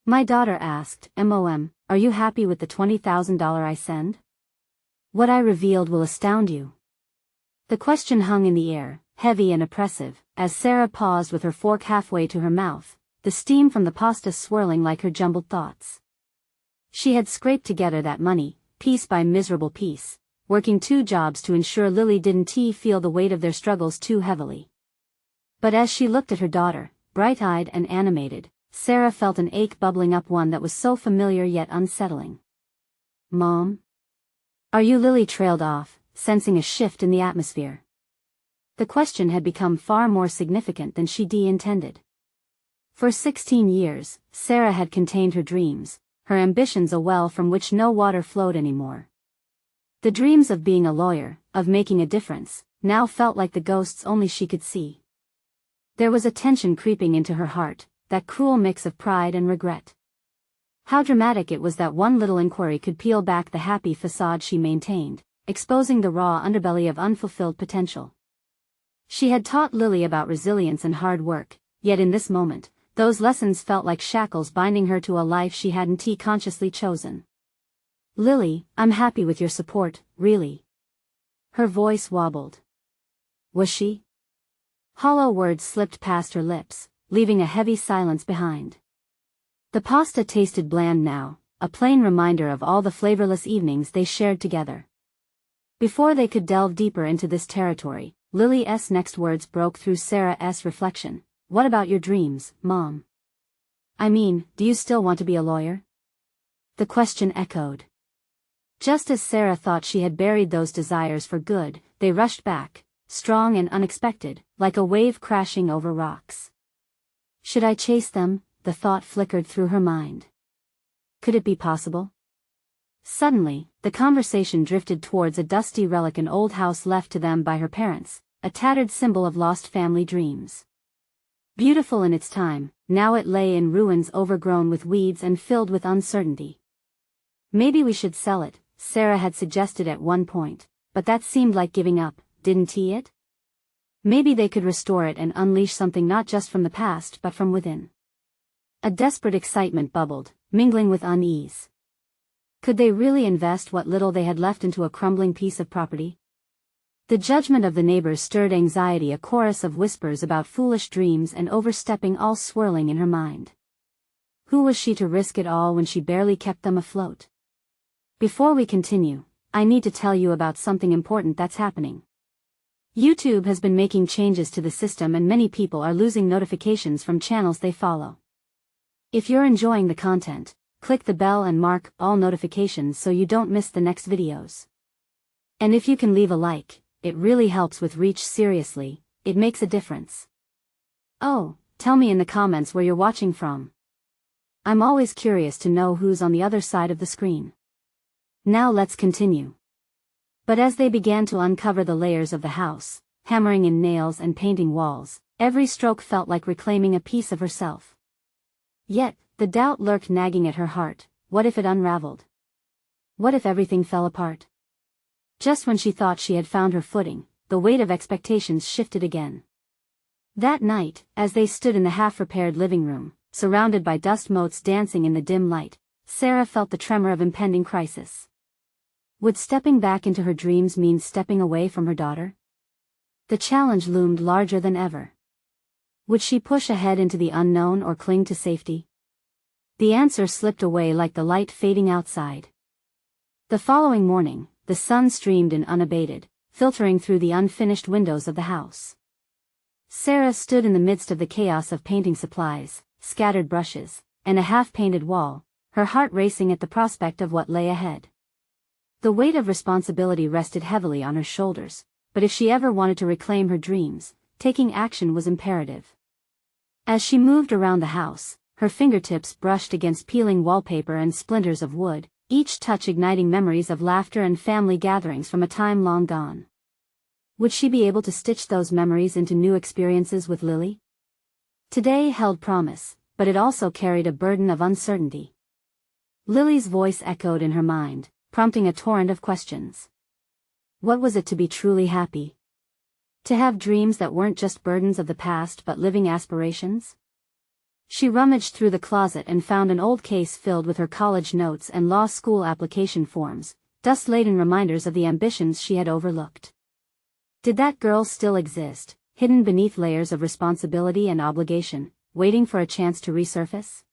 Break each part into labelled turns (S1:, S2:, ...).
S1: My daughter asked, Mom, are you happy with the $20,000 I send? What I revealed will astound you. The question hung in the air, heavy and oppressive, as Sarah paused with her fork halfway to her mouth, the steam from the pasta swirling like her jumbled thoughts. She had scraped together that money, piece by miserable piece, working 2 jobs to ensure Lily didn't feel the weight of their struggles too heavily. But as she looked at her daughter, bright-eyed and animated, Sarah felt an ache bubbling up, one that was so familiar yet unsettling. Mom? Are you? Lily trailed off, sensing a shift in the atmosphere. The question had become far more significant than she intended. For 16 years, Sarah had contained her dreams, her ambitions a well from which no water flowed anymore. The dreams of being a lawyer, of making a difference, now felt like the ghosts only she could see. There was a tension creeping into her heart, that cruel mix of pride and regret. How dramatic it was that one little inquiry could peel back the happy facade she maintained, exposing the raw underbelly of unfulfilled potential. She had taught Lily about resilience and hard work, yet in this moment, those lessons felt like shackles binding her to a life she hadn't consciously chosen. Lily, I'm happy with your support, really. Her voice wobbled. Was she? Hollow words slipped past her lips, leaving a heavy silence behind. The pasta tasted bland now, a plain reminder of all the flavorless evenings they shared together. Before they could delve deeper into this territory, Lily's next words broke through Sarah's reflection. What about your dreams, Mom? I mean, do you still want to be a lawyer? The question echoed. Just as Sarah thought she had buried those desires for good, they rushed back, strong and unexpected, like a wave crashing over rocks. Should I chase them? The thought flickered through her mind. Could it be possible? Suddenly, the conversation drifted towards a dusty relic, an old house left to them by her parents, a tattered symbol of lost family dreams. Beautiful in its time, now it lay in ruins, overgrown with weeds and filled with uncertainty. Maybe we should sell it, Sarah had suggested at one point, but that seemed like giving up, didn't it? Maybe they could restore it and unleash something not just from the past but from within. A desperate excitement bubbled, mingling with unease. Could they really invest what little they had left into a crumbling piece of property? The judgment of the neighbors stirred anxiety, a chorus of whispers about foolish dreams and overstepping, all swirling in her mind. Who was she to risk it all when she barely kept them afloat? Before we continue, I need to tell you about something important that's happening. YouTube has been making changes to the system and many people are losing notifications from channels they follow. If you're enjoying the content, click the bell and mark all notifications so you don't miss the next videos. And if you can leave a like, it really helps with reach. Seriously, it makes a difference. Oh, tell me in the comments where you're watching from. I'm always curious to know who's on the other side of the screen. Now let's continue. But as they began to uncover the layers of the house, hammering in nails and painting walls, every stroke felt like reclaiming a piece of herself. Yet, the doubt lurked nagging at her heart. What if it unraveled? What if everything fell apart? Just when she thought she had found her footing, the weight of expectations shifted again. That night, as they stood in the half-repaired living room, surrounded by dust motes dancing in the dim light, Sarah felt the tremor of impending crisis. Would stepping back into her dreams mean stepping away from her daughter? The challenge loomed larger than ever. Would she push ahead into the unknown or cling to safety? The answer slipped away like the light fading outside. The following morning, the sun streamed in unabated, filtering through the unfinished windows of the house. Sarah stood in the midst of the chaos of painting supplies, scattered brushes, and a half-painted wall, her heart racing at the prospect of what lay ahead. The weight of responsibility rested heavily on her shoulders, but if she ever wanted to reclaim her dreams, taking action was imperative. As she moved around the house, her fingertips brushed against peeling wallpaper and splinters of wood, each touch igniting memories of laughter and family gatherings from a time long gone. Would she be able to stitch those memories into new experiences with Lily? Today held promise, but it also carried a burden of uncertainty. Lily's voice echoed in her mind, prompting a torrent of questions. What was it to be truly happy? To have dreams that weren't just burdens of the past but living aspirations? She rummaged through the closet and found an old case filled with her college notes and law school application forms, dust-laden reminders of the ambitions she had overlooked. Did that girl still exist, hidden beneath layers of responsibility and obligation, waiting for a chance to resurface?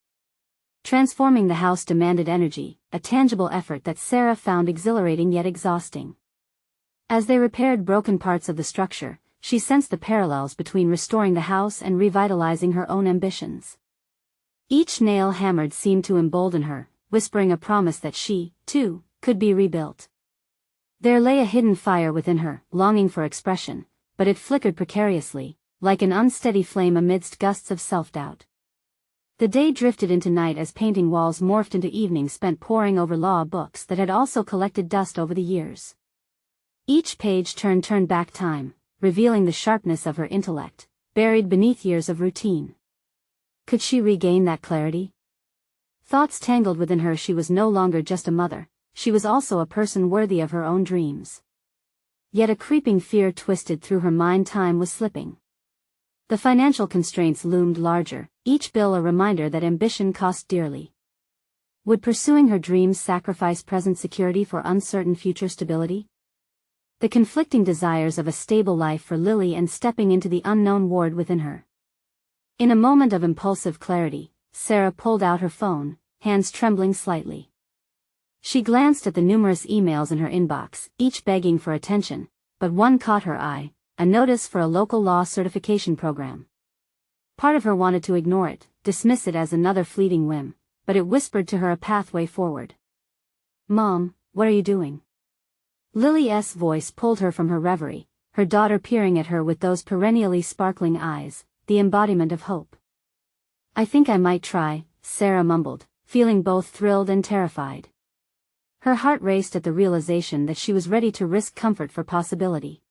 S1: Transforming the house demanded energy, a tangible effort that Sarah found exhilarating yet exhausting. As they repaired broken parts of the structure, she sensed the parallels between restoring the house and revitalizing her own ambitions. Each nail hammered seemed to embolden her, whispering a promise that she, too, could be rebuilt. There lay a hidden fire within her, longing for expression, but it flickered precariously, like an unsteady flame amidst gusts of self-doubt. The day drifted into night as painting walls morphed into evenings spent poring over law books that had also collected dust over the years. Each page turned back time, revealing the sharpness of her intellect, buried beneath years of routine. Could she regain that clarity? Thoughts tangled within her. She was no longer just a mother, she was also a person worthy of her own dreams. Yet a creeping fear twisted through her mind. Time was slipping. The financial constraints loomed larger, each bill a reminder that ambition cost dearly. Would pursuing her dreams sacrifice present security for uncertain future stability? The conflicting desires of a stable life for Lily and stepping into the unknown warred within her. In a moment of impulsive clarity, Sarah pulled out her phone, hands trembling slightly. She glanced at the numerous emails in her inbox, each begging for attention, but one caught her eye, a notice for a local law certification program. Part of her wanted to ignore it, dismiss it as another fleeting whim, but it whispered to her a pathway forward. "Mom, what are you doing?" Lily's voice pulled her from her reverie, her daughter peering at her with those perennially sparkling eyes, the embodiment of hope. "I think I might try," Sarah mumbled, feeling both thrilled and terrified. Her heart raced at the realization that she was ready to risk comfort for possibility.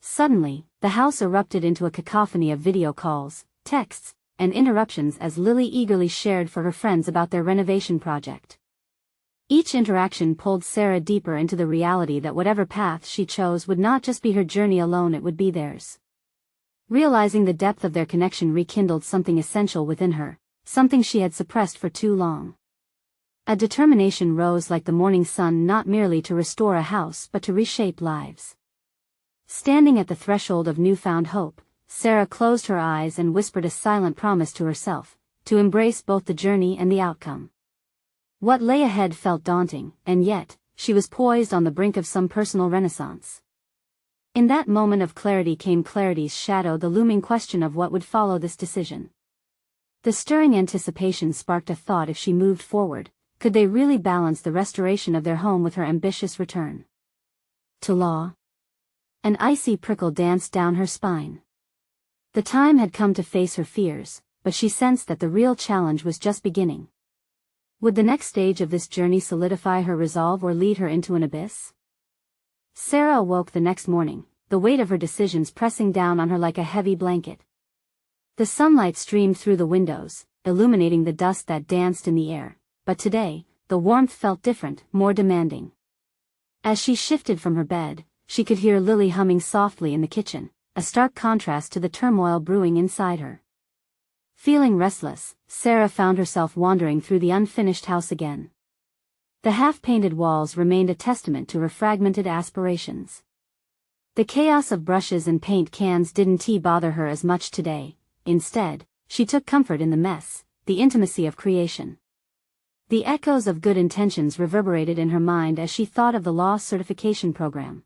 S1: Suddenly, the house erupted into a cacophony of video calls, texts, and interruptions as Lily eagerly shared for her friends about their renovation project. Each interaction pulled Sarah deeper into the reality that whatever path she chose would not just be her journey alone, it would be theirs. Realizing the depth of their connection rekindled something essential within her, something she had suppressed for too long. A determination rose like the morning sun, not merely to restore a house but to reshape lives. Standing at the threshold of newfound hope, Sarah closed her eyes and whispered a silent promise to herself, to embrace both the journey and the outcome. What lay ahead felt daunting, and yet, she was poised on the brink of some personal renaissance. In that moment of clarity came clarity's shadow, the looming question of what would follow this decision. The stirring anticipation sparked a thought: if she moved forward, could they really balance the restoration of their home with her ambitious return to law? An icy prickle danced down her spine. The time had come to face her fears, but she sensed that the real challenge was just beginning. Would the next stage of this journey solidify her resolve or lead her into an abyss? Sarah awoke the next morning, the weight of her decisions pressing down on her like a heavy blanket. The sunlight streamed through the windows, illuminating the dust that danced in the air, but today, the warmth felt different, more demanding. As she shifted from her bed, she could hear Lily humming softly in the kitchen, a stark contrast to the turmoil brewing inside her. Feeling restless, Sarah found herself wandering through the unfinished house again. The half-painted walls remained a testament to her fragmented aspirations. The chaos of brushes and paint cans didn't bother her as much today. Instead, she took comfort in the mess, the intimacy of creation. The echoes of good intentions reverberated in her mind as she thought of the law certification program.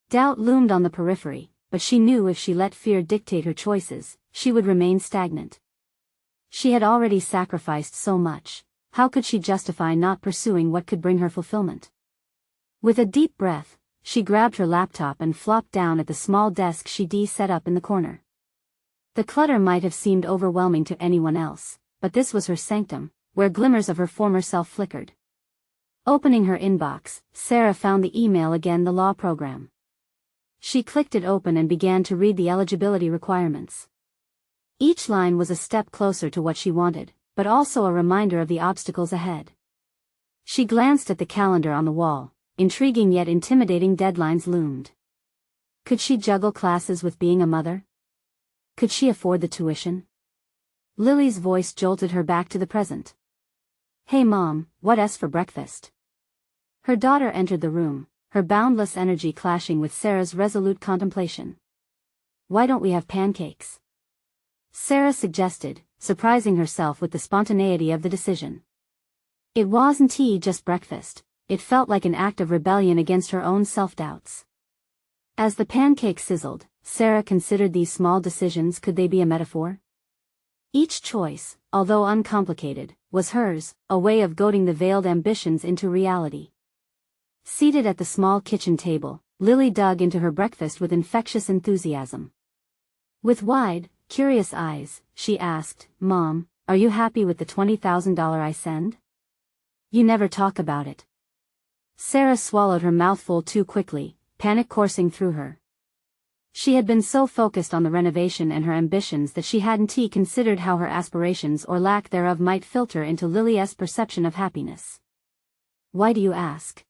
S1: Doubt loomed on the periphery, but she knew if she let fear dictate her choices, she would remain stagnant. She had already sacrificed so much. How could she justify not pursuing what could bring her fulfillment? With a deep breath, she grabbed her laptop and flopped down at the small desk she'd set up in the corner. The clutter might have seemed overwhelming to anyone else, but this was her sanctum, where glimmers of her former self flickered. Opening her inbox, Sarah found the email again, the law program. She clicked it open and began to read the eligibility requirements. Each line was a step closer to what she wanted, but also a reminder of the obstacles ahead. She glanced at the calendar on the wall. Intriguing yet intimidating deadlines loomed. Could she juggle classes with being a mother? Could she afford the tuition? Lily's voice jolted her back to the present. "Hey Mom, what's for breakfast?" Her daughter entered the room, her boundless energy clashing with Sarah's resolute contemplation. "Why don't we have pancakes?" Sarah suggested, surprising herself with the spontaneity of the decision. It wasn't just breakfast, it felt like an act of rebellion against her own self-doubts. As the pancakes sizzled, Sarah considered these small decisions. Could they be a metaphor? Each choice, although uncomplicated, was hers, a way of goading the veiled ambitions into reality. Seated at the small kitchen table, Lily dug into her breakfast with infectious enthusiasm. With wide, curious eyes, she asked, "Mom, are you happy with the $20,000 I send?" "You never talk about it." Sarah swallowed her mouthful too quickly, panic coursing through her. She had been so focused on the renovation and her ambitions that she hadn't considered how her aspirations or lack thereof might filter into Lily's perception of happiness. "Why do you ask?"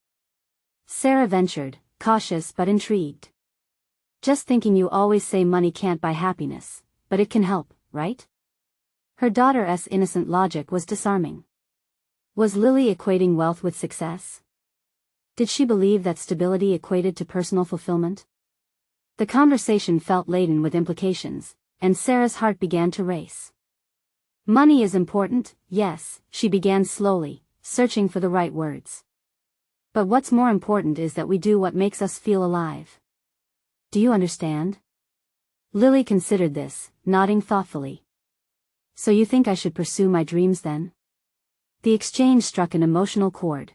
S1: Sarah ventured, cautious but intrigued. "Just thinking you always say money can't buy happiness, but it can help, right?" Her daughter's innocent logic was disarming. Was Lily equating wealth with success? Did she believe that stability equated to personal fulfillment? The conversation felt laden with implications, and Sarah's heart began to race. "Money is important, yes," she began slowly, searching for the right words. "But what's more important is that we do what makes us feel alive. Do you understand?" Lily considered this, nodding thoughtfully. "So you think I should pursue my dreams then?" The exchange struck an emotional chord.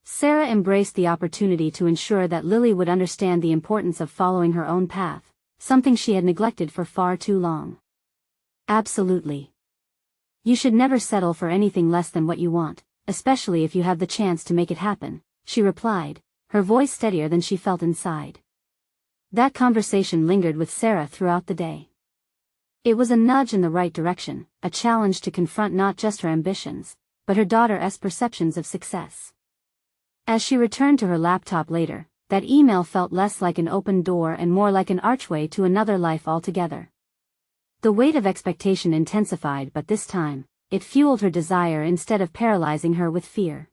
S1: Sarah embraced the opportunity to ensure that Lily would understand the importance of following her own path, something she had neglected for far too long. "Absolutely. You should never settle for anything less than what you want, especially if you have the chance to make it happen," she replied, her voice steadier than she felt inside. That conversation lingered with Sarah throughout the day. It was a nudge in the right direction, a challenge to confront not just her ambitions, but her daughter's perceptions of success. As she returned to her laptop later, that email felt less like an open door and more like an archway to another life altogether. The weight of expectation intensified, but this time, it fueled her desire instead of paralyzing her with fear.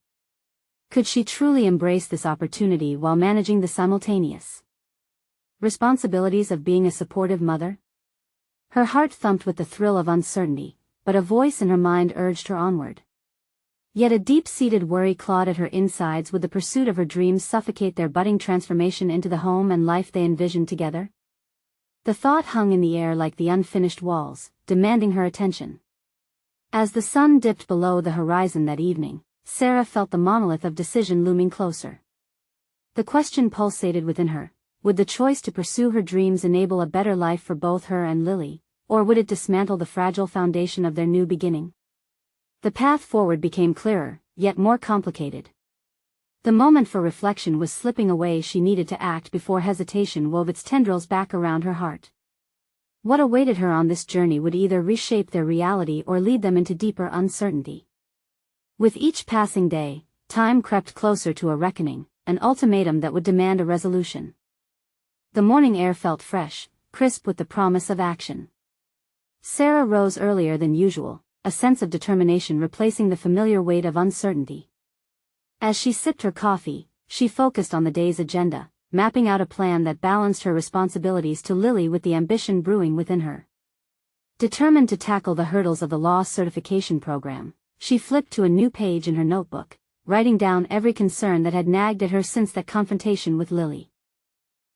S1: Could she truly embrace this opportunity while managing the simultaneous responsibilities of being a supportive mother? Her heart thumped with the thrill of uncertainty, but a voice in her mind urged her onward. Yet a deep-seated worry clawed at her insides. Would the pursuit of her dreams suffocate their budding transformation into the home and life they envisioned together? The thought hung in the air like the unfinished walls, demanding her attention. As the sun dipped below the horizon that evening, Sarah felt the monolith of decision looming closer. The question pulsated within her: would the choice to pursue her dreams enable a better life for both her and Lily, or would it dismantle the fragile foundation of their new beginning? The path forward became clearer, yet more complicated. The moment for reflection was slipping away. She needed to act before hesitation wove its tendrils back around her heart. What awaited her on this journey would either reshape their reality or lead them into deeper uncertainty. With each passing day, time crept closer to a reckoning, an ultimatum that would demand a resolution. The morning air felt fresh, crisp with the promise of action. Sarah rose earlier than usual, a sense of determination replacing the familiar weight of uncertainty. As she sipped her coffee, she focused on the day's agenda, mapping out a plan that balanced her responsibilities to Lily with the ambition brewing within her. Determined to tackle the hurdles of the law certification program, she flipped to a new page in her notebook, writing down every concern that had nagged at her since that confrontation with Lily.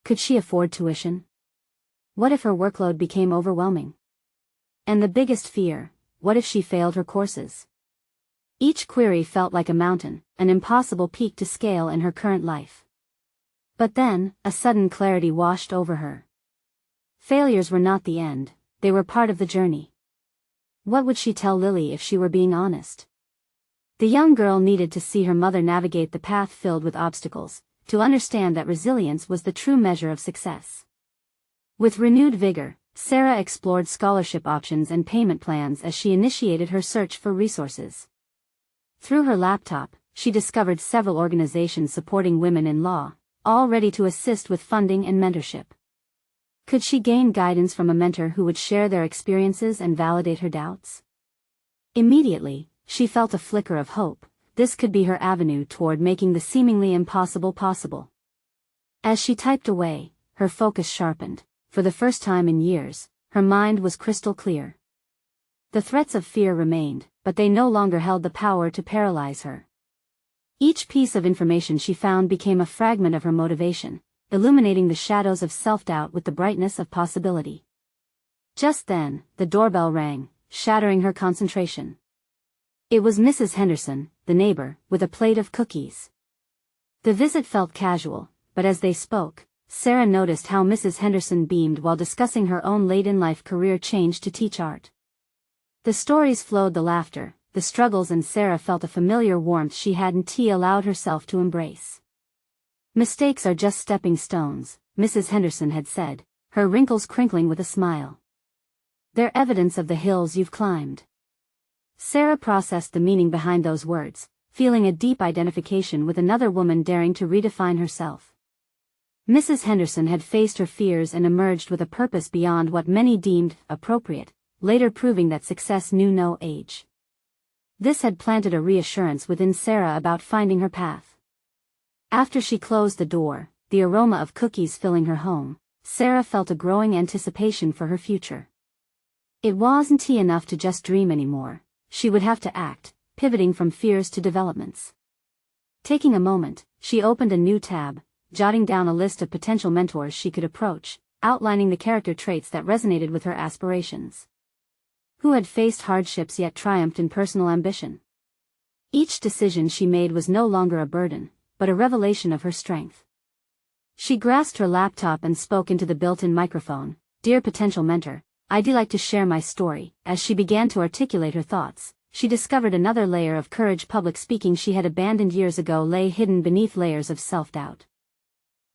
S1: Could she afford tuition? What if her workload became overwhelming? And the biggest fear: what if she failed her courses? Each query felt like a mountain, an impossible peak to scale in her current life. But then, a sudden clarity washed over her. Failures were not the end, they were part of the journey. What would she tell Lily if she were being honest? The young girl needed to see her mother navigate the path filled with obstacles, to understand that resilience was the true measure of success. With renewed vigor, Sarah explored scholarship options and payment plans as she initiated her search for resources. Through her laptop, she discovered several organizations supporting women in law, all ready to assist with funding and mentorship. Could she gain guidance from a mentor who would share their experiences and validate her doubts? Immediately, she felt a flicker of hope. This could be her avenue toward making the seemingly impossible possible. As she typed away, her focus sharpened. For the first time in years, her mind was crystal clear. The threats of fear remained, but they no longer held the power to paralyze her. Each piece of information she found became a fragment of her motivation, illuminating the shadows of self-doubt with the brightness of possibility. Just then, the doorbell rang, shattering her concentration. It was Mrs. Henderson, the neighbor, with a plate of cookies. The visit felt casual, but as they spoke, Sarah noticed how Mrs. Henderson beamed while discussing her own late-in-life career change to teach art. The stories flowed, the laughter, the struggles, and Sarah felt a familiar warmth she hadn't allowed herself to embrace. "Mistakes are just stepping stones," Mrs. Henderson had said, her wrinkles crinkling with a smile. "They're evidence of the hills you've climbed." Sarah processed the meaning behind those words, feeling a deep identification with another woman daring to redefine herself. Mrs. Henderson had faced her fears and emerged with a purpose beyond what many deemed appropriate, later proving that success knew no age. This had planted a reassurance within Sarah about finding her path. After she closed the door, the aroma of cookies filling her home, Sarah felt a growing anticipation for her future. It wasn't enough to just dream anymore. She would have to act, pivoting from fears to developments. Taking a moment, she opened a new tab, jotting down a list of potential mentors she could approach, outlining the character traits that resonated with her aspirations. Who had faced hardships yet triumphed in personal ambition? Each decision she made was no longer a burden, but a revelation of her strength. She grasped her laptop and spoke into the built-in microphone. "Dear potential mentor, I'd like to share my story." As she began to articulate her thoughts, she discovered another layer of courage. Public speaking she had abandoned years ago lay hidden beneath layers of self-doubt.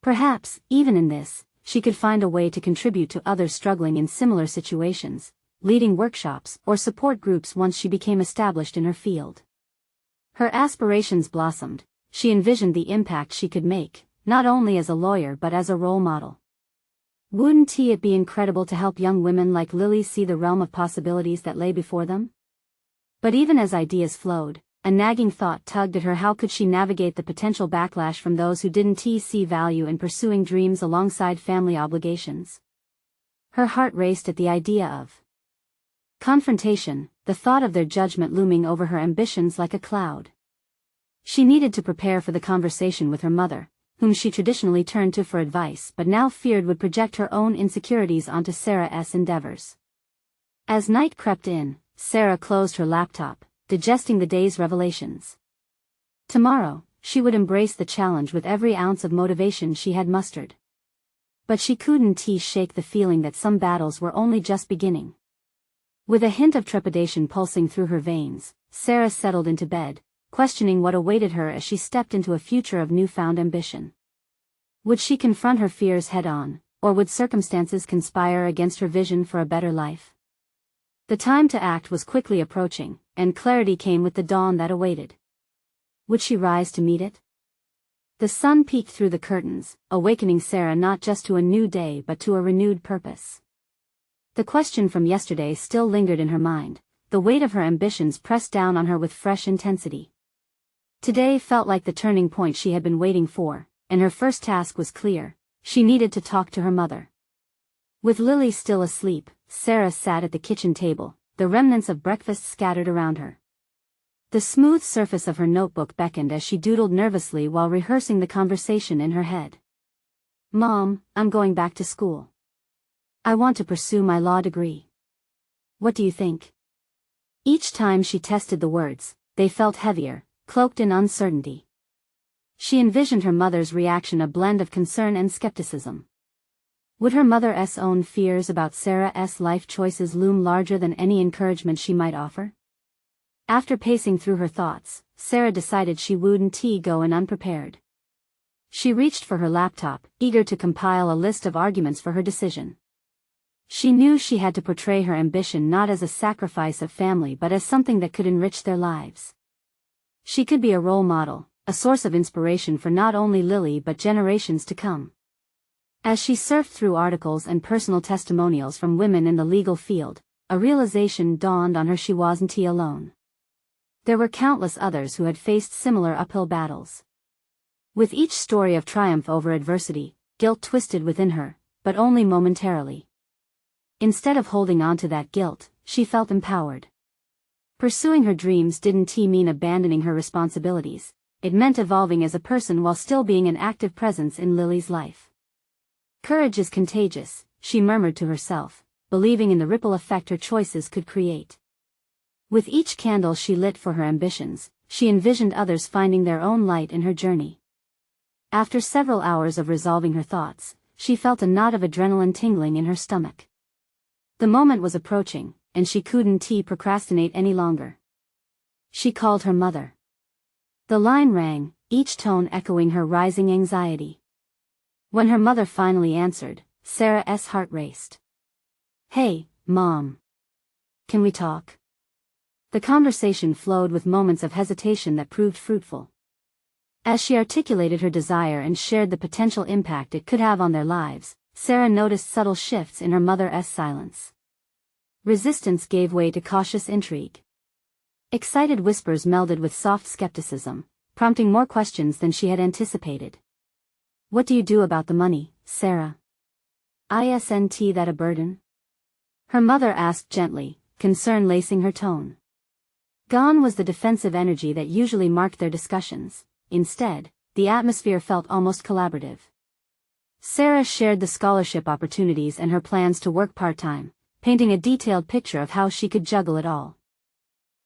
S1: Perhaps, even in this, she could find a way to contribute to others struggling in similar situations, leading workshops or support groups once she became established in her field. Her aspirations blossomed. She envisioned the impact she could make, not only as a lawyer but as a role model. Wouldn't it be incredible to help young women like Lily see the realm of possibilities that lay before them? But even as ideas flowed, a nagging thought tugged at her. How could she navigate the potential backlash from those who didn't see value in pursuing dreams alongside family obligations? Her heart raced at the idea of confrontation, the thought of their judgment looming over her ambitions like a cloud. She needed to prepare for the conversation with her mother, whom she traditionally turned to for advice but now feared would project her own insecurities onto Sarah's endeavors. As night crept in, Sarah closed her laptop, digesting the day's revelations. Tomorrow, she would embrace the challenge with every ounce of motivation she had mustered. But she couldn't shake the feeling that some battles were only just beginning. With a hint of trepidation pulsing through her veins, Sarah settled into bed, questioning what awaited her as she stepped into a future of newfound ambition. Would she confront her fears head-on, or would circumstances conspire against her vision for a better life? The time to act was quickly approaching, and clarity came with the dawn that awaited. Would she rise to meet it? The sun peeked through the curtains, awakening Sarah not just to a new day but to a renewed purpose. The question from yesterday still lingered in her mind, the weight of her ambitions pressed down on her with fresh intensity. Today felt like the turning point she had been waiting for, and her first task was clear: she needed to talk to her mother. With Lily still asleep, Sarah sat at the kitchen table, the remnants of breakfast scattered around her. The smooth surface of her notebook beckoned as she doodled nervously while rehearsing the conversation in her head. "Mom, I'm going back to school. I want to pursue my law degree. What do you think?" Each time she tested the words, they felt heavier, cloaked in uncertainty. She envisioned her mother's reaction, a blend of concern and skepticism. Would her mother's own fears about Sarah's life choices loom larger than any encouragement she might offer? After pacing through her thoughts, Sarah decided she wouldn't go in unprepared. She reached for her laptop, eager to compile a list of arguments for her decision. She knew she had to portray her ambition not as a sacrifice of family but as something that could enrich their lives. She could be a role model, a source of inspiration for not only Lily but generations to come. As she surfed through articles and personal testimonials from women in the legal field, a realization dawned on her: she wasn't alone. There were countless others who had faced similar uphill battles. With each story of triumph over adversity, guilt twisted within her, but only momentarily. Instead of holding on to that guilt, she felt empowered. Pursuing her dreams didn't mean abandoning her responsibilities. It meant evolving as a person while still being an active presence in Lily's life. Courage is contagious, she murmured to herself, believing in the ripple effect her choices could create. With each candle she lit for her ambitions, she envisioned others finding their own light in her journey. After several hours of resolving her thoughts, she felt a knot of adrenaline tingling in her stomach. The moment was approaching, and she couldn't procrastinate any longer. She called her mother. The line rang, each tone echoing her rising anxiety. When her mother finally answered, Sarah's heart raced. "Hey, Mom. Can we talk?" The conversation flowed with moments of hesitation that proved fruitful. As she articulated her desire and shared the potential impact it could have on their lives, Sarah noticed subtle shifts in her mother's silence. Resistance gave way to cautious intrigue. Excited whispers melded with soft skepticism, prompting more questions than she had anticipated. "What do you do about the money, Sarah? Isn't that a burden?" Her mother asked gently, concern lacing her tone. Gone was the defensive energy that usually marked their discussions. Instead, the atmosphere felt almost collaborative. Sarah shared the scholarship opportunities and her plans to work part-time, painting a detailed picture of how she could juggle it all.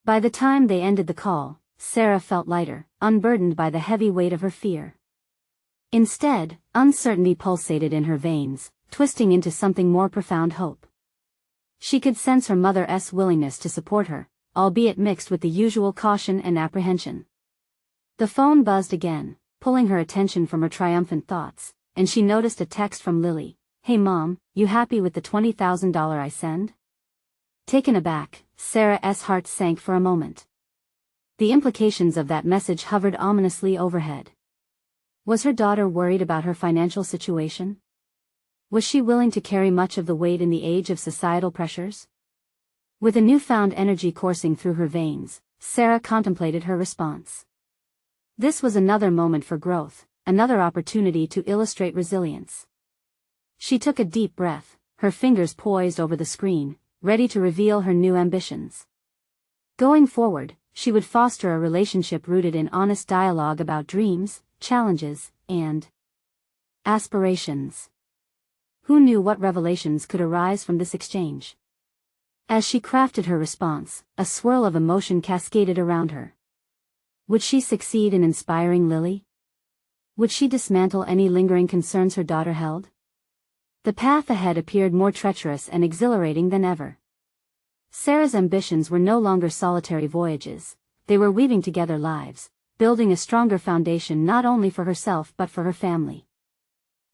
S1: By the time they ended the call, Sarah felt lighter, unburdened by the heavy weight of her fear. Instead, uncertainty pulsated in her veins, twisting into something more profound: hope. She could sense her mother's willingness to support her, albeit mixed with the usual caution and apprehension. The phone buzzed again, pulling her attention from her triumphant thoughts, and she noticed a text from Lily. "Hey Mom, you happy with the $20,000 I send?" Taken aback, Sarah's heart sank for a moment. The implications of that message hovered ominously overhead. Was her daughter worried about her financial situation? Was she willing to carry much of the weight in the age of societal pressures? With a newfound energy coursing through her veins, Sarah contemplated her response. This was another moment for growth, another opportunity to illustrate resilience. She took a deep breath, her fingers poised over the screen, ready to reveal her new ambitions. Going forward, she would foster a relationship rooted in honest dialogue about dreams, challenges, and aspirations. Who knew what revelations could arise from this exchange? As she crafted her response, a swirl of emotion cascaded around her. Would she succeed in inspiring Lily? Would she dismantle any lingering concerns her daughter held? The path ahead appeared more treacherous and exhilarating than ever. Sarah's ambitions were no longer solitary voyages, they were weaving together lives, building a stronger foundation not only for herself but for her family.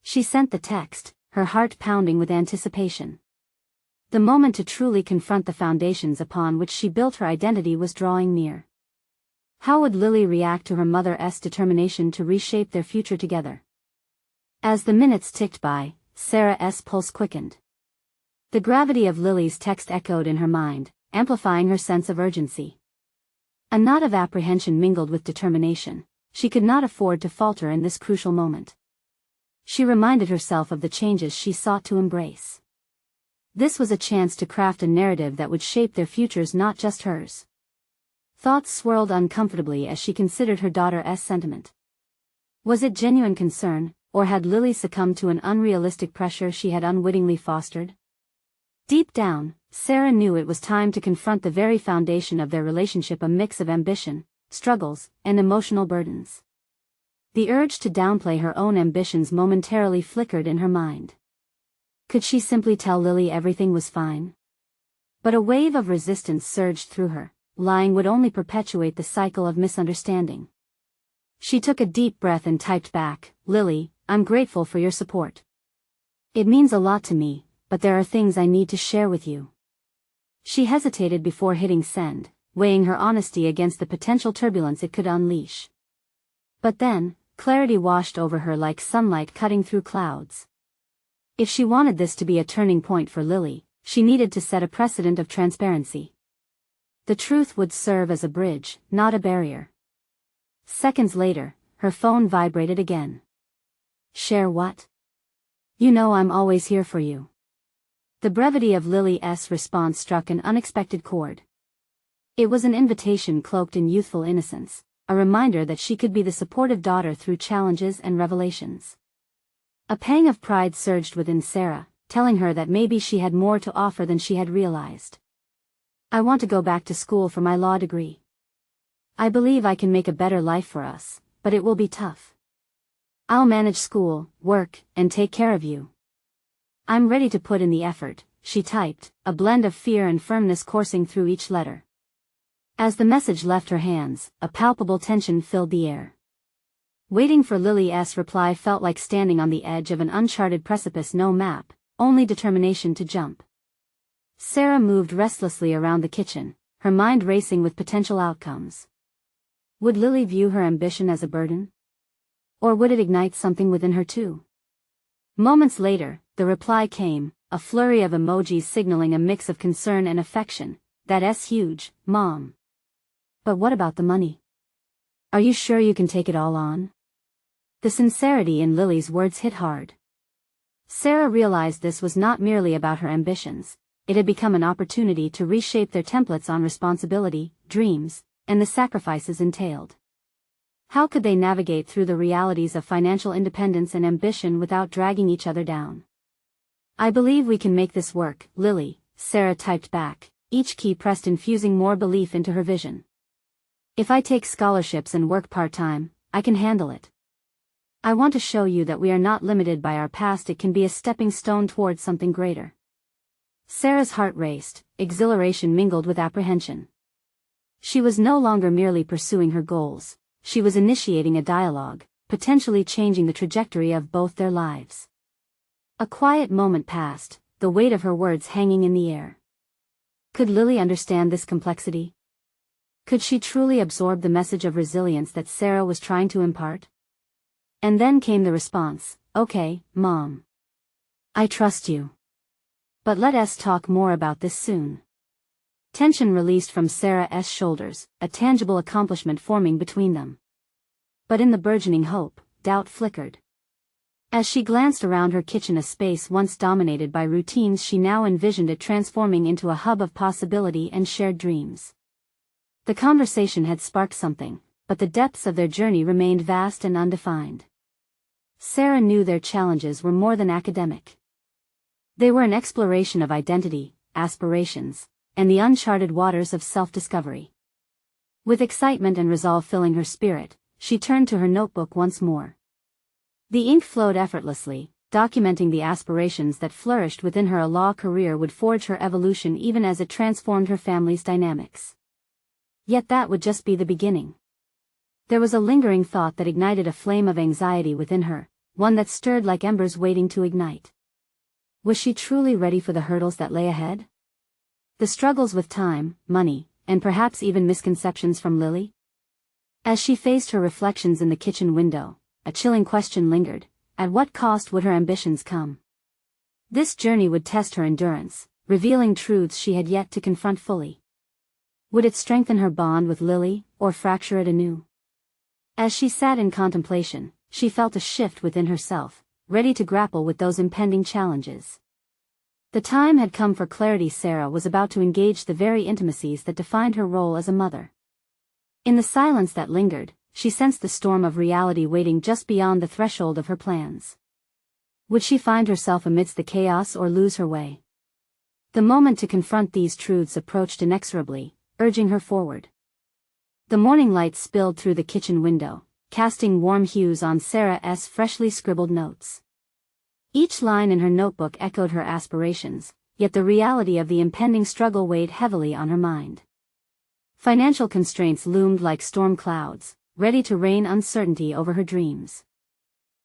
S1: She sent the text, her heart pounding with anticipation. The moment to truly confront the foundations upon which she built her identity was drawing near. How would Lily react to her mother's determination to reshape their future together? As the minutes ticked by, Sarah's pulse quickened. The gravity of Lily's text echoed in her mind, amplifying her sense of urgency. A knot of apprehension mingled with determination. She could not afford to falter in this crucial moment. She reminded herself of the changes she sought to embrace. This was a chance to craft a narrative that would shape their futures, not just hers. Thoughts swirled uncomfortably as she considered her daughter's sentiment. Was it genuine concern, or had Lily succumbed to an unrealistic pressure she had unwittingly fostered? Deep down, Sarah knew it was time to confront the very foundation of their relationship, a mix of ambition, struggles, and emotional burdens. The urge to downplay her own ambitions momentarily flickered in her mind. Could she simply tell Lily everything was fine? But a wave of resistance surged through her. Lying would only perpetuate the cycle of misunderstanding. She took a deep breath and typed back, "Lily, I'm grateful for your support. It means a lot to me, but there are things I need to share with you." She hesitated before hitting send, weighing her honesty against the potential turbulence it could unleash. But then, clarity washed over her like sunlight cutting through clouds. If she wanted this to be a turning point for Lily, she needed to set a precedent of transparency. The truth would serve as a bridge, not a barrier. Seconds later, her phone vibrated again. Share what? You know I'm always here for you. The brevity of Lily's response struck an unexpected chord. It was an invitation cloaked in youthful innocence, a reminder that she could be the supportive daughter through challenges and revelations. A pang of pride surged within Sarah, telling her that maybe she had more to offer than she had realized. I want to go back to school for my law degree. I believe I can make a better life for us, but it will be tough. I'll manage school, work, and take care of you. I'm ready to put in the effort, she typed, a blend of fear and firmness coursing through each letter. As the message left her hands, a palpable tension filled the air. Waiting for Lily's reply felt like standing on the edge of an uncharted precipice, no map, only determination to jump. Sarah moved restlessly around the kitchen, her mind racing with potential outcomes. Would Lily view her ambition as a burden? Or would it ignite something within her too? Moments later, the reply came, a flurry of emojis signaling a mix of concern and affection. That's huge, Mom. But what about the money? Are you sure you can take it all on? The sincerity in Lily's words hit hard. Sarah realized this was not merely about her ambitions, it had become an opportunity to reshape their templates on responsibility, dreams, and the sacrifices entailed. How could they navigate through the realities of financial independence and ambition without dragging each other down? I believe we can make this work, Lily, Sarah typed back, each key pressed, infusing more belief into her vision. If I take scholarships and work part-time, I can handle it. I want to show you that we are not limited by our past, it can be a stepping stone towards something greater. Sarah's heart raced, exhilaration mingled with apprehension. She was no longer merely pursuing her goals, she was initiating a dialogue, potentially changing the trajectory of both their lives. A quiet moment passed, the weight of her words hanging in the air. Could Lily understand this complexity? Could she truly absorb the message of resilience that Sarah was trying to impart? And then came the response, okay, Mom. I trust you. But let us talk more about this soon. Tension released from Sarah's shoulders, a tangible accomplishment forming between them. But in the burgeoning hope, doubt flickered. As she glanced around her kitchen, a space once dominated by routines, she now envisioned it transforming into a hub of possibility and shared dreams. The conversation had sparked something, but the depths of their journey remained vast and undefined. Sarah knew their challenges were more than academic. They were an exploration of identity, aspirations, and the uncharted waters of self-discovery. With excitement and resolve filling her spirit, she turned to her notebook once more. The ink flowed effortlessly, documenting the aspirations that flourished within her. A law career would forge her evolution even as it transformed her family's dynamics. Yet that would just be the beginning. There was a lingering thought that ignited a flame of anxiety within her, one that stirred like embers waiting to ignite. Was she truly ready for the hurdles that lay ahead? The struggles with time, money, and perhaps even misconceptions from Lily? As she faced her reflections in the kitchen window, a chilling question lingered: at what cost would her ambitions come? This journey would test her endurance, revealing truths she had yet to confront fully. Would it strengthen her bond with Lily, or fracture it anew? As she sat in contemplation, she felt a shift within herself, ready to grapple with those impending challenges. The time had come for clarity. Sarah was about to engage the very intimacies that defined her role as a mother. In the silence that lingered, she sensed the storm of reality waiting just beyond the threshold of her plans. Would she find herself amidst the chaos or lose her way? The moment to confront these truths approached inexorably, urging her forward. The morning light spilled through the kitchen window, casting warm hues on Sarah's freshly scribbled notes. Each line in her notebook echoed her aspirations, yet the reality of the impending struggle weighed heavily on her mind. Financial constraints loomed like storm clouds, ready to rain uncertainty over her dreams.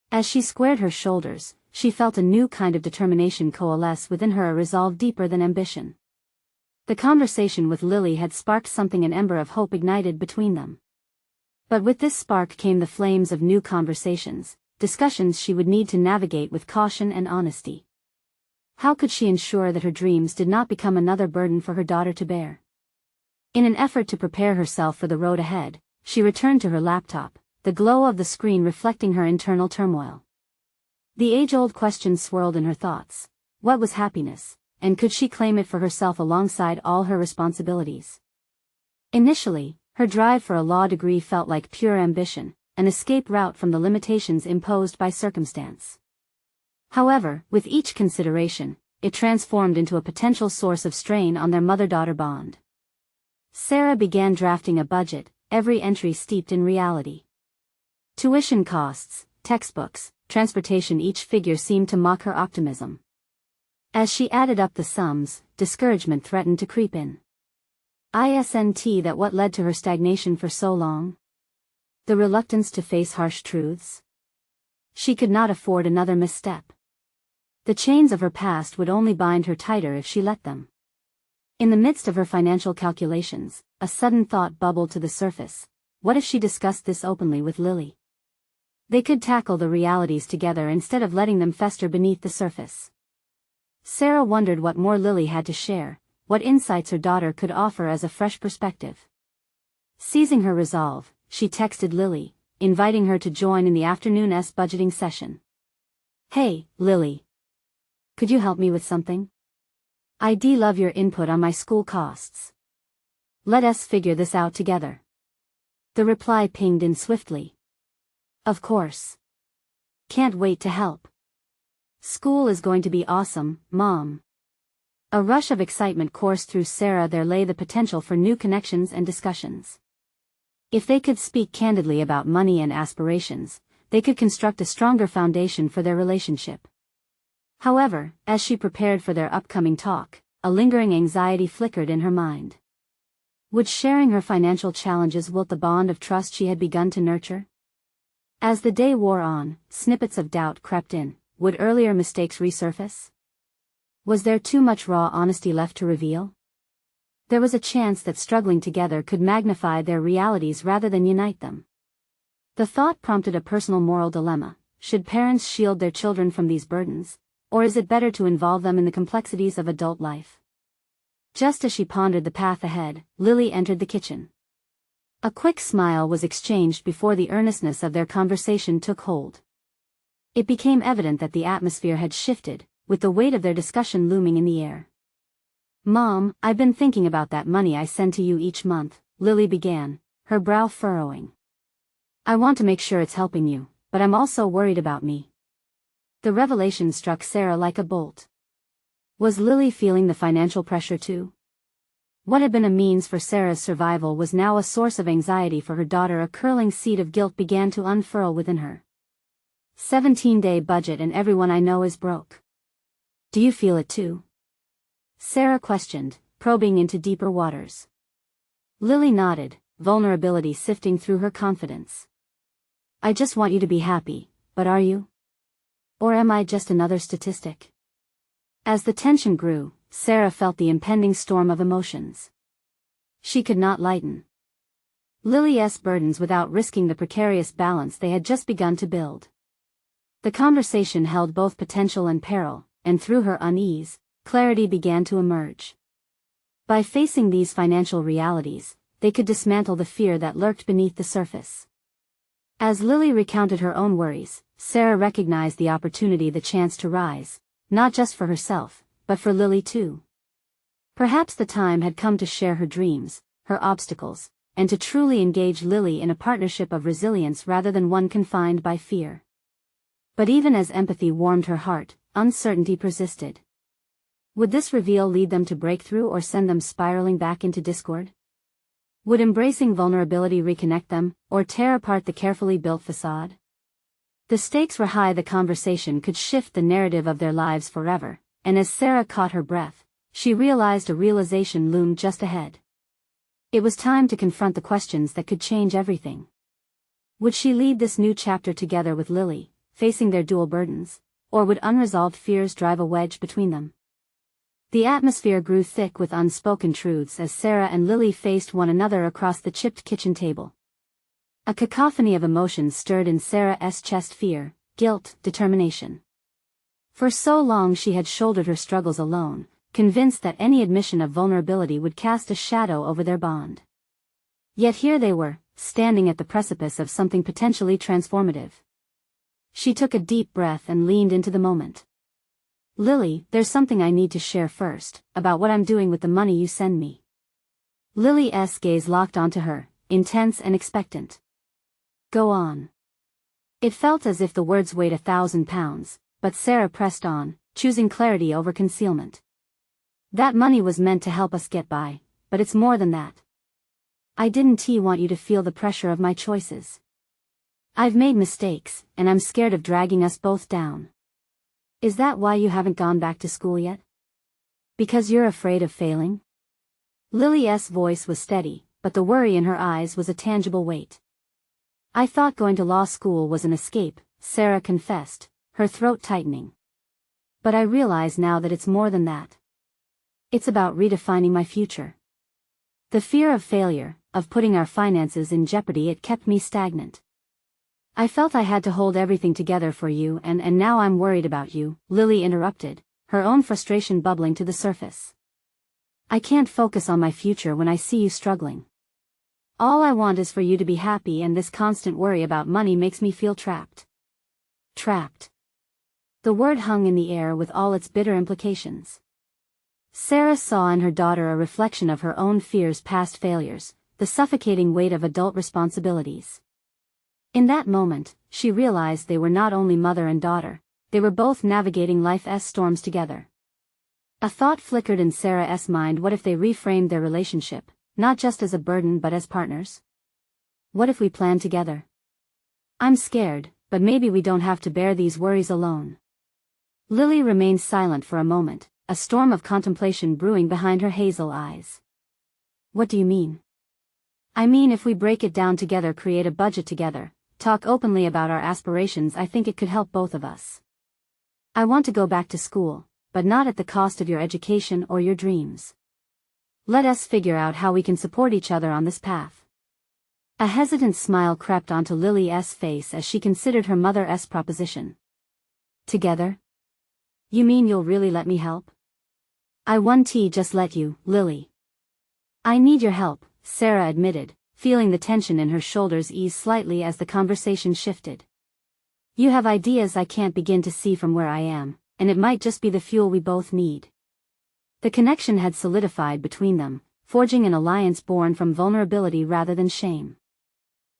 S1: As she squared her shoulders, she felt a new kind of determination coalesce within her, a resolve deeper than ambition. The conversation with Lily had sparked something, an ember of hope ignited between them. But with this spark came the flames of new conversations, discussions she would need to navigate with caution and honesty. How could she ensure that her dreams did not become another burden for her daughter to bear? In an effort to prepare herself for the road ahead, she returned to her laptop, the glow of the screen reflecting her internal turmoil. The age-old question swirled in her thoughts. What was happiness, and could she claim it for herself alongside all her responsibilities? Initially, her drive for a law degree felt like pure ambition, an escape route from the limitations imposed by circumstance. However, with each consideration, it transformed into a potential source of strain on their mother-daughter bond. Sarah began drafting a budget, every entry steeped in reality. Tuition costs, textbooks, transportation, each figure seemed to mock her optimism. As she added up the sums, discouragement threatened to creep in. Isn't that what led to her stagnation for so long? The reluctance to face harsh truths? She could not afford another misstep. The chains of her past would only bind her tighter if she let them. In the midst of her financial calculations, a sudden thought bubbled to the surface. What if she discussed this openly with Lily? They could tackle the realities together instead of letting them fester beneath the surface. Sarah wondered what more Lily had to share, what insights her daughter could offer as a fresh perspective. Seizing her resolve, she texted Lily, inviting her to join in the afternoon's budgeting session. Hey, Lily. Could you help me with something? I'd love your input on my school costs. Let us figure this out together. The reply pinged in swiftly. Of course. Can't wait to help. School is going to be awesome, Mom. A rush of excitement coursed through Sarah. There lay the potential for new connections and discussions. If they could speak candidly about money and aspirations, they could construct a stronger foundation for their relationship. However, as she prepared for their upcoming talk, a lingering anxiety flickered in her mind. Would sharing her financial challenges wilt the bond of trust she had begun to nurture? As the day wore on, snippets of doubt crept in. Would earlier mistakes resurface? Was there too much raw honesty left to reveal? There was a chance that struggling together could magnify their realities rather than unite them. The thought prompted a personal moral dilemma. Should parents shield their children from these burdens? Or is it better to involve them in the complexities of adult life? Just as she pondered the path ahead, Lily entered the kitchen. A quick smile was exchanged before the earnestness of their conversation took hold. It became evident that the atmosphere had shifted, with the weight of their discussion looming in the air. Mom, I've been thinking about that money I send to you each month, Lily began, her brow furrowing. I want to make sure it's helping you, but I'm also worried about me. The revelation struck Sarah like a bolt. Was Lily feeling the financial pressure too? What had been a means for Sarah's survival was now a source of anxiety for her daughter. A curling seed of guilt began to unfurl within her. 17-day budget and everyone I know is broke. Do you feel it too? Sarah questioned, probing into deeper waters. Lily nodded, vulnerability sifting through her confidence. I just want you to be happy, but are you? Or am I just another statistic? As the tension grew, Sarah felt the impending storm of emotions. She could not lighten Lily's burdens without risking the precarious balance they had just begun to build. The conversation held both potential and peril, and through her unease, clarity began to emerge. By facing these financial realities, they could dismantle the fear that lurked beneath the surface. As Lily recounted her own worries, Sarah recognized the opportunity, the chance to rise, not just for herself, but for Lily too. Perhaps the time had come to share her dreams, her obstacles, and to truly engage Lily in a partnership of resilience rather than one confined by fear. But even as empathy warmed her heart, uncertainty persisted. Would this reveal lead them to breakthrough or send them spiraling back into discord? Would embracing vulnerability reconnect them, or tear apart the carefully built facade? The stakes were high. The conversation could shift the narrative of their lives forever, and as Sarah caught her breath, she realized a realization loomed just ahead. It was time to confront the questions that could change everything. Would she lead this new chapter together with Lily, facing their dual burdens, or would unresolved fears drive a wedge between them? The atmosphere grew thick with unspoken truths as Sarah and Lily faced one another across the chipped kitchen table. A cacophony of emotions stirred in Sarah's chest: fear, guilt, determination. For so long she had shouldered her struggles alone, convinced that any admission of vulnerability would cast a shadow over their bond. Yet here they were, standing at the precipice of something potentially transformative. She took a deep breath and leaned into the moment. "Lily, there's something I need to share first, about what I'm doing with the money you send me." Lily's gaze locked onto her, intense and expectant. "Go on." It felt as if the words weighed 1,000 pounds, but Sarah pressed on, choosing clarity over concealment. "That money was meant to help us get by, but it's more than that. I didn't want you to feel the pressure of my choices. I've made mistakes, and I'm scared of dragging us both down." "Is that why you haven't gone back to school yet? Because you're afraid of failing?" Lily's voice was steady, but the worry in her eyes was a tangible weight. "I thought going to law school was an escape," Sarah confessed, her throat tightening. "But I realize now that it's more than that. It's about redefining my future. The fear of failure, of putting our finances in jeopardy, it kept me stagnant. I felt I had to hold everything together for you and now I'm worried about you," Lily interrupted, her own frustration bubbling to the surface. "I can't focus on my future when I see you struggling. All I want is for you to be happy, and this constant worry about money makes me feel trapped." Trapped. The word hung in the air with all its bitter implications. Sarah saw in her daughter a reflection of her own fears, past failures, the suffocating weight of adult responsibilities. In that moment, she realized they were not only mother and daughter, they were both navigating life's storms together. A thought flickered in Sarah's mind: what if they reframed their relationship, not just as a burden but as partners? What if we planned together? "I'm scared, but maybe we don't have to bear these worries alone." Lily remained silent for a moment, a storm of contemplation brewing behind her hazel eyes. "What do you mean?" "I mean, if we break it down together, create a budget together, talk openly about our aspirations, I think it could help both of us. I want to go back to school, but not at the cost of your education or your dreams. Let us figure out how we can support each other on this path." A hesitant smile crept onto Lily's face as she considered her mother's proposition. "Together? You mean you'll really let me help?" "I won't just let you, Lily. I need your help," Sarah admitted, feeling the tension in her shoulders ease slightly as the conversation shifted. "You have ideas I can't begin to see from where I am, and it might just be the fuel we both need." The connection had solidified between them, forging an alliance born from vulnerability rather than shame.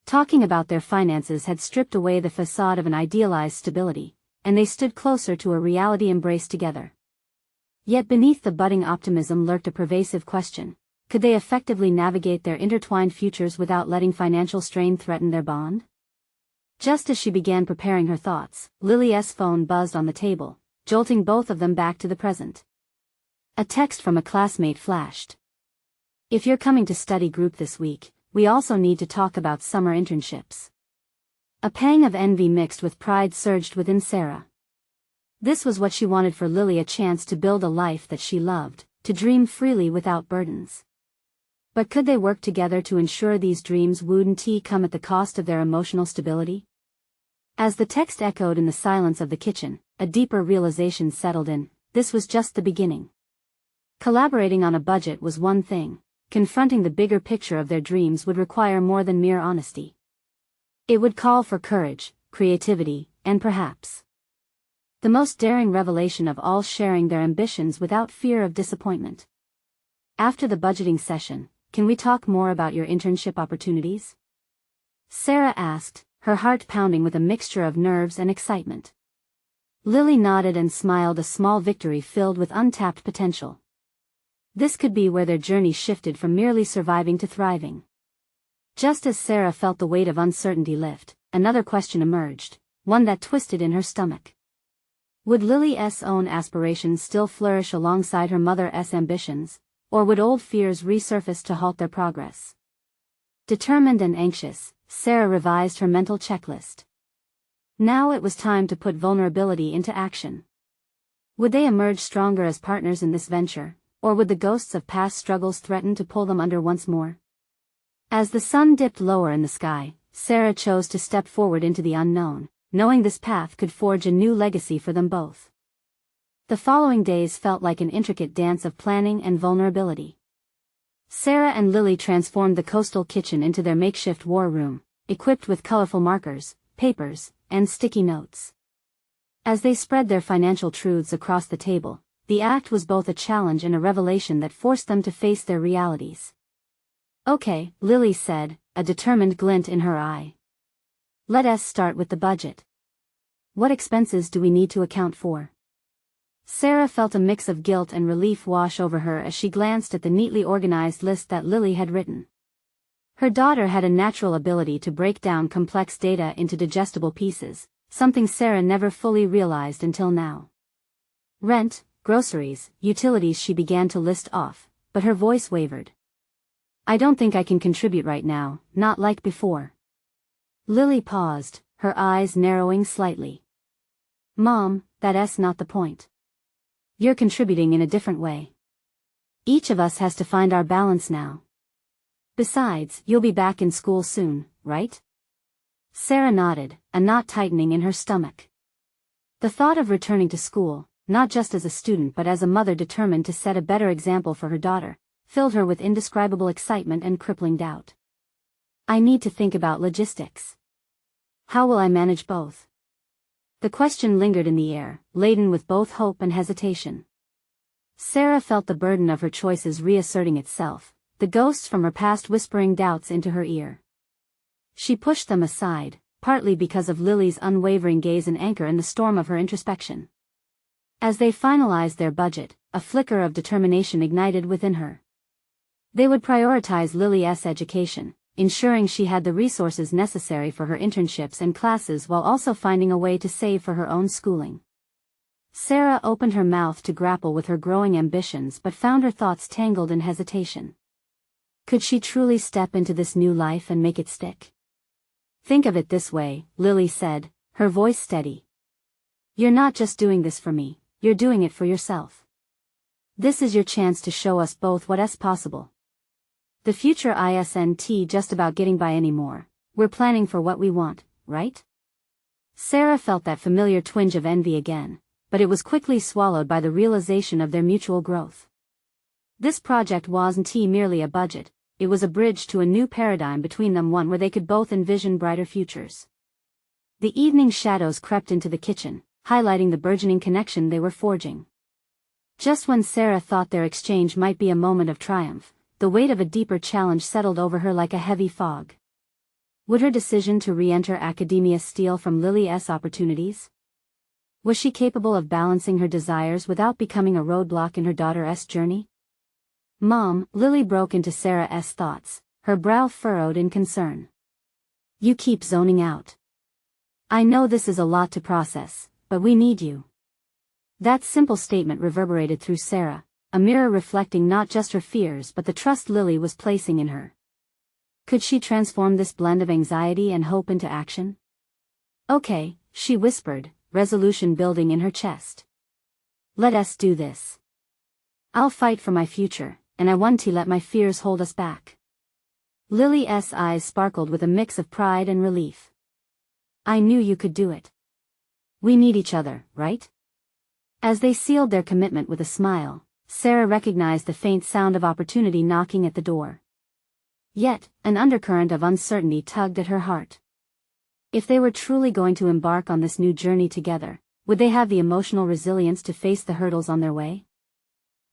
S1: Talking about their finances had stripped away the facade of an idealized stability, and they stood closer to a reality embraced together. Yet beneath the budding optimism lurked a pervasive question: could they effectively navigate their intertwined futures without letting financial strain threaten their bond? Just as she began preparing her thoughts, Lily's phone buzzed on the table, jolting both of them back to the present. A text from a classmate flashed. "If you're coming to study group this week, we also need to talk about summer internships." A pang of envy mixed with pride surged within Sarah. This was what she wanted for Lily: a chance to build a life that she loved, to dream freely without burdens. But could they work together to ensure these dreams wouldn't come at the cost of their emotional stability? As the text echoed in the silence of the kitchen, a deeper realization settled in: this was just the beginning. Collaborating on a budget was one thing, confronting the bigger picture of their dreams would require more than mere honesty. It would call for courage, creativity, and perhaps the most daring revelation of all: sharing their ambitions without fear of disappointment. "After the budgeting session, can we talk more about your internship opportunities?" Sarah asked, her heart pounding with a mixture of nerves and excitement. Lily nodded and smiled, a small victory filled with untapped potential. This could be where their journey shifted from merely surviving to thriving. Just as Sarah felt the weight of uncertainty lift, another question emerged, one that twisted in her stomach. Would Lily's own aspirations still flourish alongside her mother's ambitions, or would old fears resurface to halt their progress? Determined and anxious, Sarah revised her mental checklist. Now it was time to put vulnerability into action. Would they emerge stronger as partners in this venture, or would the ghosts of past struggles threaten to pull them under once more? As the sun dipped lower in the sky, Sarah chose to step forward into the unknown, knowing this path could forge a new legacy for them both. The following days felt like an intricate dance of planning and vulnerability. Sarah and Lily transformed the coastal kitchen into their makeshift war room, equipped with colorful markers, papers, and sticky notes. As they spread their financial truths across the table, the act was both a challenge and a revelation that forced them to face their realities. "Okay," Lily said, a determined glint in her eye. "Let us start with the budget. What expenses do we need to account for?" Sarah felt a mix of guilt and relief wash over her as she glanced at the neatly organized list that Lily had written. Her daughter had a natural ability to break down complex data into digestible pieces, something Sarah never fully realized until now. Rent, groceries, utilities, she began to list off, but her voice wavered. "I don't think I can contribute right now, not like before." Lily paused, her eyes narrowing slightly. "Mom, that's not the point. You're contributing in a different way. Each of us has to find our balance now. Besides, you'll be back in school soon, right?" Sarah nodded, a knot tightening in her stomach. The thought of returning to school, not just as a student but as a mother determined to set a better example for her daughter, filled her with indescribable excitement and crippling doubt. "I need to think about logistics. How will I manage both?" The question lingered in the air, laden with both hope and hesitation. Sarah felt the burden of her choices reasserting itself, the ghosts from her past whispering doubts into her ear. She pushed them aside, partly because of Lily's unwavering gaze, an anchor in the storm of her introspection. As they finalized their budget, a flicker of determination ignited within her. They would prioritize Lily's education, ensuring she had the resources necessary for her internships and classes while also finding a way to save for her own schooling. Sarah opened her mouth to grapple with her growing ambitions but found her thoughts tangled in hesitation. Could she truly step into this new life and make it stick? "Think of it this way," Lily said, her voice steady. "You're not just doing this for me, you're doing it for yourself. This is your chance to show us both what's possible. The future isn't just about getting by anymore, we're planning for what we want, right?" Sarah felt that familiar twinge of envy again, but it was quickly swallowed by the realization of their mutual growth. This project wasn't merely a budget, it was a bridge to a new paradigm between them, one where they could both envision brighter futures. The evening shadows crept into the kitchen, highlighting the burgeoning connection they were forging. Just when Sarah thought their exchange might be a moment of triumph, the weight of a deeper challenge settled over her like a heavy fog. Would her decision to re-enter academia steal from Lily's opportunities? Was she capable of balancing her desires without becoming a roadblock in her daughter's journey? "Mom," Lily broke into Sarah's thoughts, her brow furrowed in concern. "You keep zoning out. I know this is a lot to process, but we need you." That simple statement reverberated through Sarah, a mirror reflecting not just her fears but the trust Lily was placing in her. Could she transform this blend of anxiety and hope into action? "Okay," she whispered, resolution building in her chest. "Let us do this. I'll fight for my future, and I won't let my fears hold us back." Lily's eyes sparkled with a mix of pride and relief. "I knew you could do it. We need each other, right?" As they sealed their commitment with a smile, Sarah recognized the faint sound of opportunity knocking at the door. Yet, an undercurrent of uncertainty tugged at her heart. If they were truly going to embark on this new journey together, would they have the emotional resilience to face the hurdles on their way?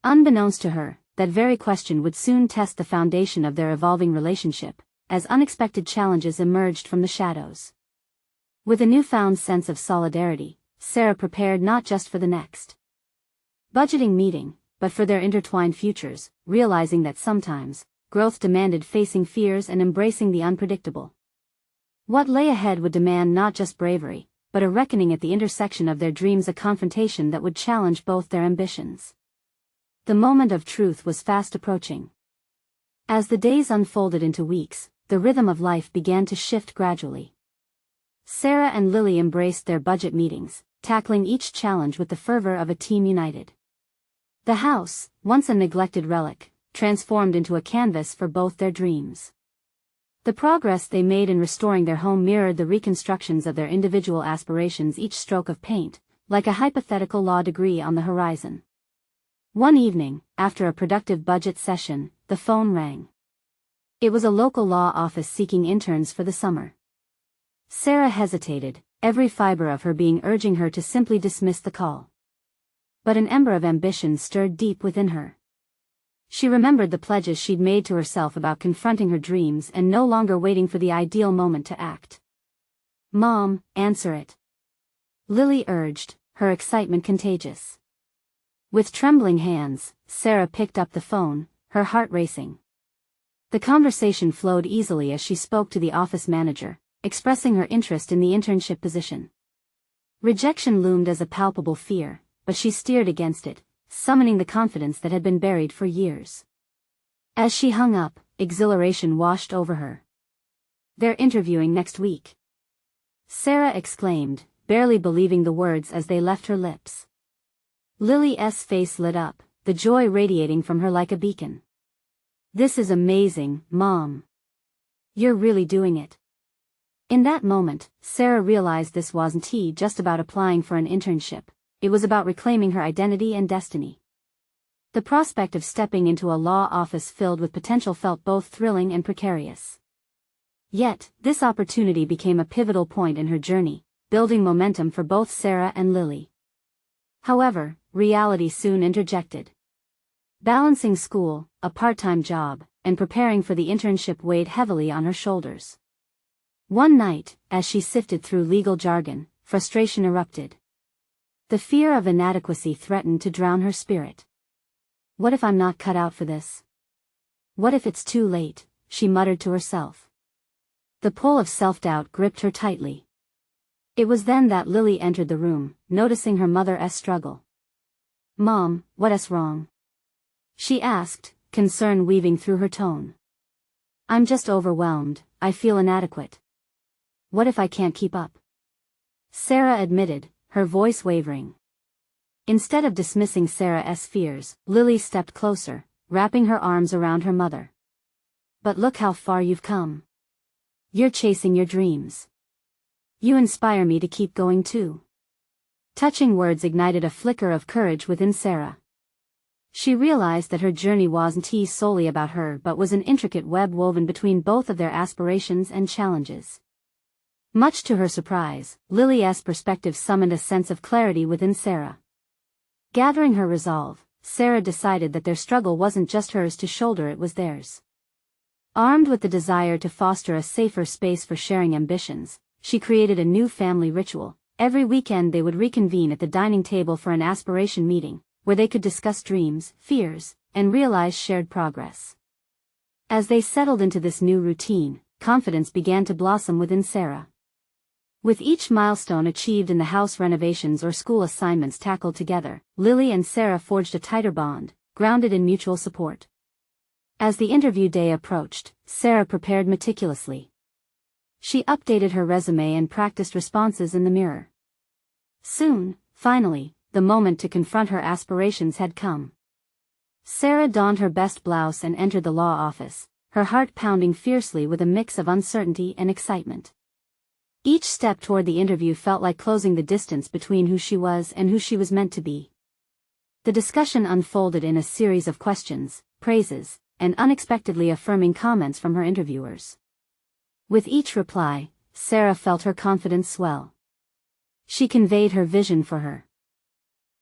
S1: Unbeknownst to her, that very question would soon test the foundation of their evolving relationship, as unexpected challenges emerged from the shadows. With a newfound sense of solidarity, Sarah prepared not just for the next budgeting meeting, but for their intertwined futures, realizing that sometimes, growth demanded facing fears and embracing the unpredictable. What lay ahead would demand not just bravery, but a reckoning at the intersection of their dreams, a confrontation that would challenge both their ambitions. The moment of truth was fast approaching. As the days unfolded into weeks, the rhythm of life began to shift gradually. Sarah and Lily embraced their budget meetings, tackling each challenge with the fervor of a team united. The house, once a neglected relic, transformed into a canvas for both their dreams. The progress they made in restoring their home mirrored the reconstructions of their individual aspirations, each stroke of paint, like a hypothetical law degree on the horizon. One evening, after a productive budget session, the phone rang. It was a local law office seeking interns for the summer. Sarah hesitated, every fiber of her being urging her to simply dismiss the call. But an ember of ambition stirred deep within her. She remembered the pledges she'd made to herself about confronting her dreams and no longer waiting for the ideal moment to act. "Mom, answer it," Lily urged, her excitement contagious. With trembling hands, Sarah picked up the phone, her heart racing. The conversation flowed easily as she spoke to the office manager, expressing her interest in the internship position. Rejection loomed as a palpable fear, but she steered against it, summoning the confidence that had been buried for years. As she hung up, exhilaration washed over her. "They're interviewing next week," Sarah exclaimed, barely believing the words as they left her lips. Lily's face lit up, the joy radiating from her like a beacon. "This is amazing, Mom. You're really doing it." In that moment, Sarah realized this wasn't just about applying for an internship. It was about reclaiming her identity and destiny. The prospect of stepping into a law office filled with potential felt both thrilling and precarious. Yet, this opportunity became a pivotal point in her journey, building momentum for both Sarah and Lily. However, reality soon interjected. Balancing school, a part-time job, and preparing for the internship weighed heavily on her shoulders. One night, as she sifted through legal jargon, frustration erupted. The fear of inadequacy threatened to drown her spirit. "What if I'm not cut out for this? What if it's too late?" she muttered to herself. The pull of self-doubt gripped her tightly. It was then that Lily entered the room, noticing her mother's struggle. "Mom, what's wrong?" she asked, concern weaving through her tone. "I'm just overwhelmed, I feel inadequate. What if I can't keep up?" Sarah admitted, her voice wavering. Instead of dismissing Sarah's fears, Lily stepped closer, wrapping her arms around her mother. "But look how far you've come. You're chasing your dreams. You inspire me to keep going too." Touching words ignited a flicker of courage within Sarah. She realized that her journey wasn't solely about her but was an intricate web woven between both of their aspirations and challenges. Much to her surprise, Lily's perspective summoned a sense of clarity within Sarah. Gathering her resolve, Sarah decided that their struggle wasn't just hers to shoulder, it was theirs. Armed with the desire to foster a safer space for sharing ambitions, she created a new family ritual. Every weekend they would reconvene at the dining table for an aspiration meeting, where they could discuss dreams, fears, and realize shared progress. As they settled into this new routine, confidence began to blossom within Sarah. With each milestone achieved in the house renovations or school assignments tackled together, Lily and Sarah forged a tighter bond, grounded in mutual support. As the interview day approached, Sarah prepared meticulously. She updated her resume and practiced responses in the mirror. Soon, finally, the moment to confront her aspirations had come. Sarah donned her best blouse and entered the law office, her heart pounding fiercely with a mix of uncertainty and excitement. Each step toward the interview felt like closing the distance between who she was and who she was meant to be. The discussion unfolded in a series of questions, praises, and unexpectedly affirming comments from her interviewers. With each reply, Sarah felt her confidence swell. She conveyed her vision for her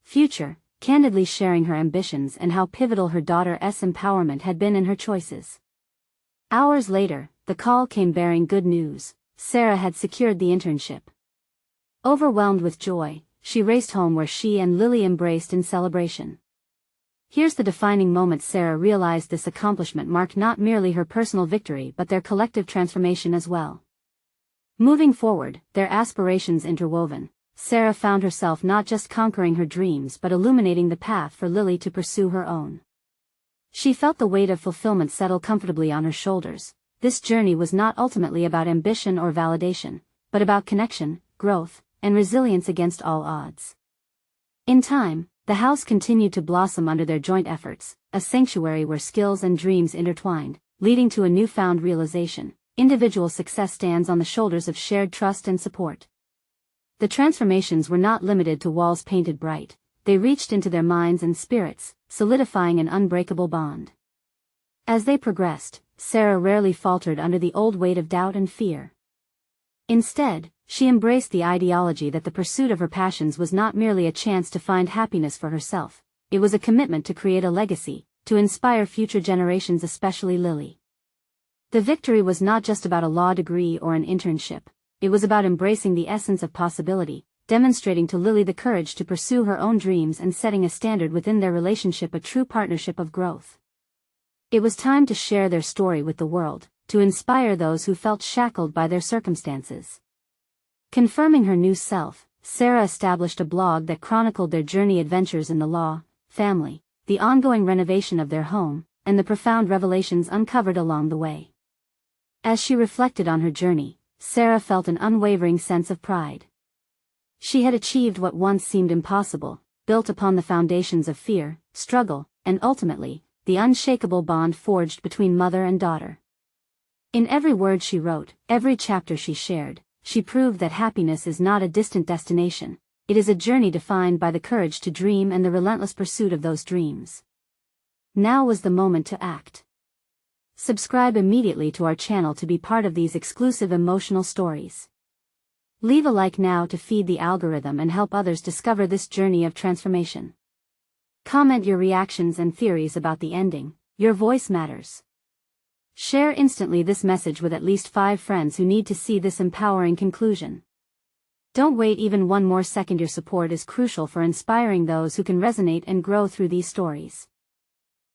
S1: future, candidly sharing her ambitions and how pivotal her daughter's empowerment had been in her choices. Hours later, the call came bearing good news. Sarah had secured the internship. Overwhelmed with joy, she raced home where she and Lily embraced in celebration. Here's the defining moment. Sarah realized this accomplishment marked not merely her personal victory but their collective transformation as well. Moving forward, their aspirations interwoven, Sarah found herself not just conquering her dreams but illuminating the path for Lily to pursue her own. She felt the weight of fulfillment settle comfortably on her shoulders. This journey was not ultimately about ambition or validation, but about connection, growth, and resilience against all odds. In time, the house continued to blossom under their joint efforts, a sanctuary where skills and dreams intertwined, leading to a newfound realization: individual success stands on the shoulders of shared trust and support. The transformations were not limited to walls painted bright. They reached into their minds and spirits, solidifying an unbreakable bond. As they progressed, Sarah rarely faltered under the old weight of doubt and fear. Instead, she embraced the ideology that the pursuit of her passions was not merely a chance to find happiness for herself. It was a commitment to create a legacy, to inspire future generations, especially Lily. The victory was not just about a law degree or an internship. It was about embracing the essence of possibility, demonstrating to Lily the courage to pursue her own dreams and setting a standard within their relationship, a true partnership of growth. It was time to share their story with the world, to inspire those who felt shackled by their circumstances. Confirming her new self, Sarah established a blog that chronicled their journey, adventures in the law, family, the ongoing renovation of their home, and the profound revelations uncovered along the way. As she reflected on her journey, Sarah felt an unwavering sense of pride. She had achieved what once seemed impossible, built upon the foundations of fear, struggle, and ultimately, the unshakable bond forged between mother and daughter. In every word she wrote, every chapter she shared, she proved that happiness is not a distant destination. It is a journey defined by the courage to dream and the relentless pursuit of those dreams. Now was the moment to act. Subscribe immediately to our channel to be part of these exclusive emotional stories. Leave a like now to feed the algorithm and help others discover this journey of transformation. Comment your reactions and theories about the ending. Your voice matters. Share instantly this message with at least 5 friends who need to see this empowering conclusion. Don't wait even one more second. Your support is crucial for inspiring those who can resonate and grow through these stories.